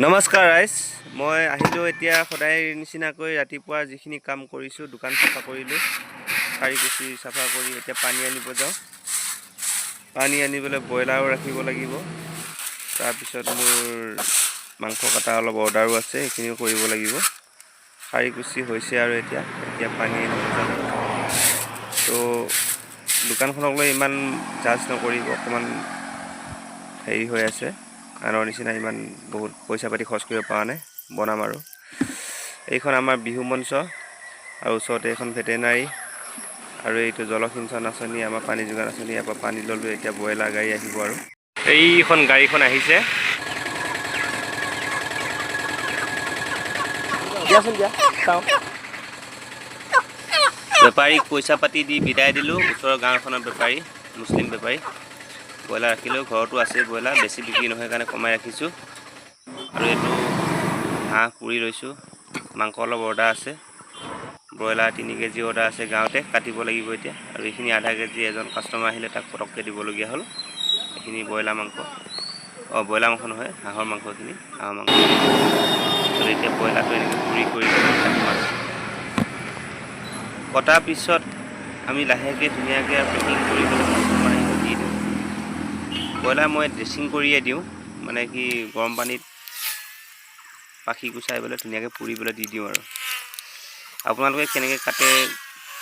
নমস্কাৰ ৰাইজ, মই আহিলোঁ এতিয়া সদায় নিচিনাকৈ ৰাতিপুৱা যিখিনি কাম কৰিছোঁ, দোকান চাফা কৰিলোঁ, শাৰী কুচি চাফা কৰি এতিয়া পানী আনিব যাওঁ। পানী আনিবলৈ ব্ৰইলাৰো ৰাখিব লাগিব। তাৰপিছত মোৰ মাংস কটা অলপ অৰ্ডাৰো আছে, সেইখিনিও কৰিব লাগিব। শাৰী কুচি হৈছে আৰু এতিয়া পানী আনিব যাম। তো দোকানখনক লৈ ইমান জাজ নকৰিব, অকণমান হেৰি হৈ আছে। আনৰ নিচিনা ইমান বহুত পইচা পাতি খৰচ কৰিব পৰা নাই, বনাম আৰু। এইখন আমাৰ বিহু মঞ্চ আৰু ওচৰতে এইখন ভেটেনাৰী আৰু এইটো জলসিঞ্চন আঁচনি, আমাৰ পানী যোগান আঁচনি। ইয়াৰ পৰা পানী ল'লোঁ, এতিয়া ব্ৰইলাৰ গাড়ী আহিব আৰু এইখন গাড়ীখন আহিছে। দিয়াচোন দিয়া চাওঁ। বেপাৰীক পইচা পাতি দি বিদায় দিলোঁ, ওচৰৰ গাঁওখনৰ বেপাৰী, মুছলিম বেপাৰী। ব্ৰইলাৰ ৰাখিলেও ঘৰতো আছে ব্ৰইলাৰ, বেছি বিক্ৰী নহয় কাৰণে কমাই ৰাখিছোঁ। আৰু এইটো হাঁহ পুৰি লৈছোঁ, মাংস অলপ অৰ্ডাৰ আছে। ব্ৰইলাৰ 3 কেজি অৰ্ডাৰ আছে, গাঁৱতে কাটিব লাগিব এতিয়া। আৰু এইখিনি আধা কেজি এজন কাষ্টমাৰ আহিলে তাক পটককৈ দিবলগীয়া হ'ল। এইখিনি ব্ৰইলাৰ মাংস, ব্ৰইলাৰ মাংস নহয়, হাঁহৰ মাংসখিনি, হাঁহৰ মাংস। আৰু এতিয়া ব্ৰইলাৰটো এনেকৈ পুৰি কৰি কটাৰ পিছত আমি লাহেকৈ ধুনীয়াকৈ পেকিং কৰি কাষ্টমাৰ আহিব দি দিওঁ। ব্ৰইলাৰ মই ড্ৰেছিং কৰিয়ে দিওঁ, মানে কি গৰম পানীত পাখি গুচাই পেলাই ধুনীয়াকৈ পুৰিবলৈ দি দিওঁ। আৰু আপোনালোকে কেনেকৈ কাটে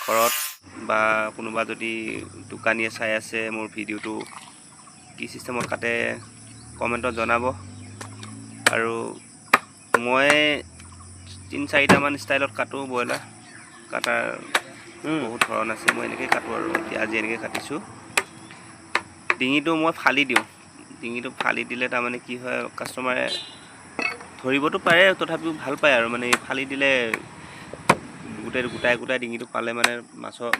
ঘৰত, বা কোনোবা যদি দোকানীয়ে চাই আছে মোৰ ভিডিঅ'টো, কি চিষ্টেমত কাটে কমেণ্টত জনাব। আৰু মই 3-4টামান ষ্টাইলত কাটোঁ ব্ৰইলাৰ। কাটাৰ বহুত ধৰণ আছে, মই এনেকৈ কাটোঁ। আৰু এতিয়া আজি এনেকৈ কাটিছোঁ। ডিঙিটো মই ফালি দিওঁ, ডিঙিটো ফালি দিলে তাৰমানে কি হয়, কাষ্টমাৰে ধৰিবতো পাৰে, তথাপিও ভাল পায় আৰু মানে ফালি দিলে গোটাই ডিঙিটো পালে মানে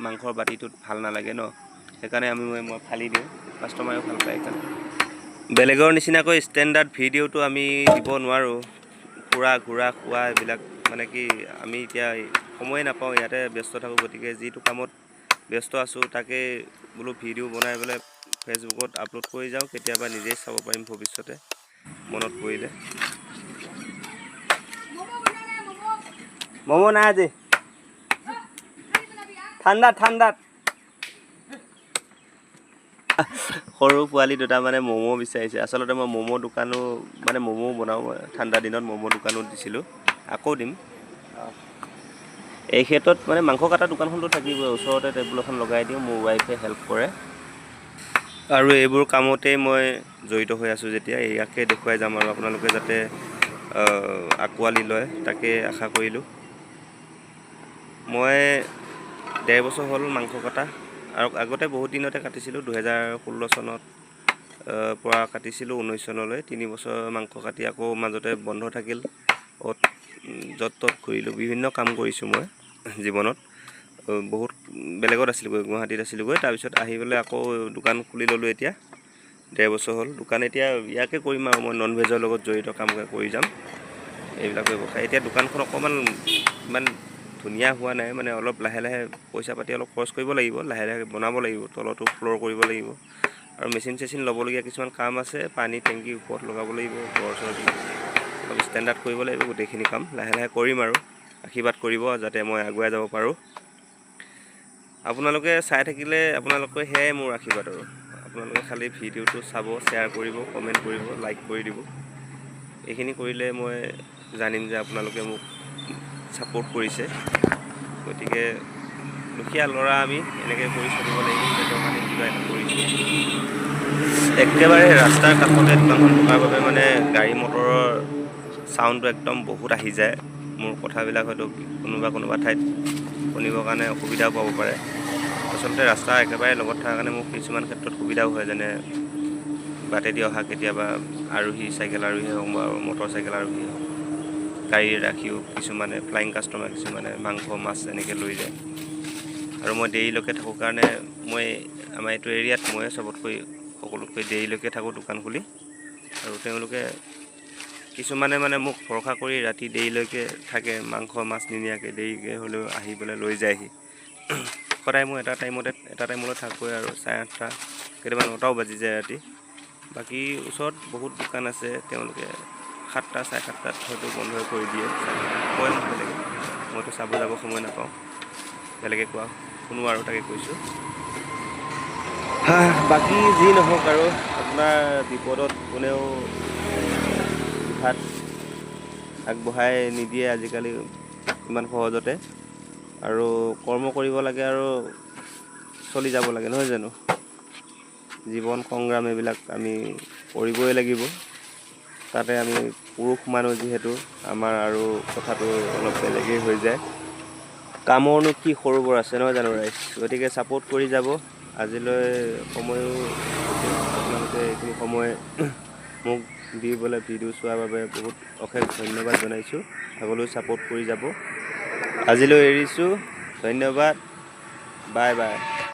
মাংসৰ বাতিটোত ভাল নালাগে ন, সেইকাৰণে মই ফালি দিওঁ, কাষ্টমাৰেও ভাল পায়। সেইকাৰণে বেলেগৰ নিচিনাকৈ ষ্টেণ্ডাৰ্ড ভিডিঅ'টো আমি দিব নোৱাৰোঁ। ফুৰা ঘূৰা খোৱা এইবিলাক মানে কি, আমি এতিয়া সময়ে নাপাওঁ, ইয়াতে ব্যস্ত থাকোঁ। গতিকে যিটো কামত ব্যস্ত আছোঁ তাকে বোলো ভিডিঅ' বনাই পেলাই ফেচবুকত আপলোড কৰি যাওঁ, কেতিয়াবা নিজেই চাব পাৰিম ভৱিষ্যতে মনত পৰিলে। ম'ম নাই আজি, ঠাণ্ডাত সৰু পোৱালি দুটা মানে ম'ম' বিচাৰিছে। আচলতে মই ম'ম' দোকানো মানে ম'ম'ও বনাওঁ, ঠাণ্ডা দিনত ম'ম' দোকানো দিছিলোঁ, আকৌ দিম। এই ক্ষেত্ৰত মানে মাংস কটা দোকানখনতো থাকিবই, ওচৰতে টেবুল এখন লগাই দিওঁ, মোৰ ৱাইফে হেল্প কৰে। আৰু এইবোৰ কামতেই মই জড়িত হৈ আছোঁ যেতিয়া, ইয়াকে দেখুৱাই যাম আৰু আপোনালোকে যাতে আঁকোৱালি লয় তাকে আশা কৰিলোঁ। মই 1.5 বছৰ হ'ল মাংস কটা, আৰু আগতে বহুত দিনতে কাটিছিলোঁ। 2016 চনত পৰা কাটিছিলোঁ 19 চনলৈ, 3 বছৰ মাংস কাটি আকৌ মাজতে বন্ধ থাকিল। য'ত ত'ত ঘূৰিলোঁ, বিভিন্ন কাম কৰিছোঁ মই জীৱনত। বহুত বেলেগত আছিলোঁগৈ, গুৱাহাটীত আছিলোঁগৈ। তাৰপিছত আহি পেলাই আকৌ দোকান খুলি ল'লোঁ। এতিয়া 1.5 বছৰ হ'ল দোকান। এতিয়া ইয়াকে কৰিম আৰু মই নন ভেজৰ লগত জড়িত কাম কৰি যাম, এইবিলাক ব্যৱসায়। এতিয়া দোকানখন অকণমান ইমান ধুনীয়া হোৱা নাই, মানে অলপ লাহে লাহে পইচা পাতি অলপ খৰচ কৰিব লাগিব, লাহে লাহে বনাব লাগিব, তলতো ফ্ল'ৰ কৰিব লাগিব, আৰু মেচিন চেচিন ল'বলগীয়া কিছুমান কাম আছে। পানী টেংকি ওপৰত লগাব লাগিব, অলপ ষ্টেণ্ডাৰ্ড কৰিব লাগিব। গোটেইখিনি কাম লাহে লাহে কৰিম আৰু আশীৰ্বাদ কৰিব যাতে মই আগুৱাই যাব পাৰোঁ। আপোনালোকে চাই থাকিলে, আপোনালোকে সেয়াই মোৰ আশীৰ্বাদ। আৰু আপোনালোকে খালী ভিডিঅ'টো চাব, শ্বেয়াৰ কৰিব, কমেণ্ট কৰিব, লাইক কৰি দিব। এইখিনি কৰিলে মই জানিম যে আপোনালোকে মোক ছাপোৰ্ট কৰিছে। গতিকে দুখীয়া ল'ৰা আমি এনেকৈ কৰি চলিব লাগিব, পেটৰ কাৰণে কিবা এটা কৰিছোঁ। একেবাৰে ৰাস্তাৰ কাষতে দোকানখন থকাৰ বাবে মানে গাড়ী মটৰৰ চাউণ্ডটো একদম বহুত আহি যায়। মোৰ কথাবিলাক হয়তো কোনোবা ঠাইত শুনিবৰ কাৰণে অসুবিধাও পাব পাৰে। আচলতে ৰাস্তা একেবাৰে লগত থকাৰ কাৰণে মোৰ কিছুমান ক্ষেত্ৰত সুবিধাও হয়, যেনে বাটেদি অহা কেতিয়াবা আৰোহী, চাইকেল আৰোহী হওক বা মটৰ চাইকেল আৰোহী হওক, গাড়ী ৰাখিও কিছুমানে ফ্লাইং কাষ্টমাৰ, কিছুমানে মাংস মাছ এনেকৈ লৈ যায়। আৰু মই দেৰিলৈকে থাকোঁ কাৰণে আমাৰ এইটো এৰিয়াত ময়ে সকলোতকৈ দেৰিলৈকে থাকোঁ দোকান খুলি। আৰু তেওঁলোকে কিছুমানে মানে মোক ভৰসা কৰি ৰাতি দেৰিলৈকে থাকে, মাংস মাছ নিনিয়াকৈ দেৰিকৈ হ'লেও আহি পেলাই লৈ যায়হি। সদায় মোৰ এটা টাইমলৈ থাকোঁ আৰু 8:30, কেতিয়াবা 9টাও বাজি যায় ৰাতি। বাকী ওচৰত বহুত দোকান আছে, তেওঁলোকে 7টা 7:30 হয়তো বন্ধ কৰি দিয়ে কয় মোক বেলেগে, মইতো চাব যাব সময় নাপাওঁ, বেলেগে কোৱা শুনো আৰু তাকে কৈছোঁ। বাকী যি নহওক আৰু আপোনাৰ বিপদত কোনেও হাত আগবঢ়াই নিদিয়ে আজিকালি ইমান সহজতে, আৰু কৰ্ম কৰিব লাগে আৰু চলি যাব লাগে, নহয় জানো? জীৱন সংগ্ৰাম এইবিলাক আমি কৰিবই লাগিব। তাতে আমি পুৰুষ মানুহ যিহেতু আমাৰ আৰু কথাটো অলপ বেলেগেই হৈ যায়। কামৰনো কি সৰু বৰ আছে, নহয় জানো ৰাইজ? গতিকে ছাপোৰ্ট কৰি যাব। আজিলৈ সময়ো আপোনালোকে এইখিনি সময় মোক দিবলৈ ভিডিঅ' চোৱাৰ বাবে বহুত অশেষ ধন্যবাদ জনাইছোঁ। আগলৈ ছাপোৰ্ট কৰি যাব। আজিলৈ এৰিছোঁ, ধন্যবাদ, বাই বাই।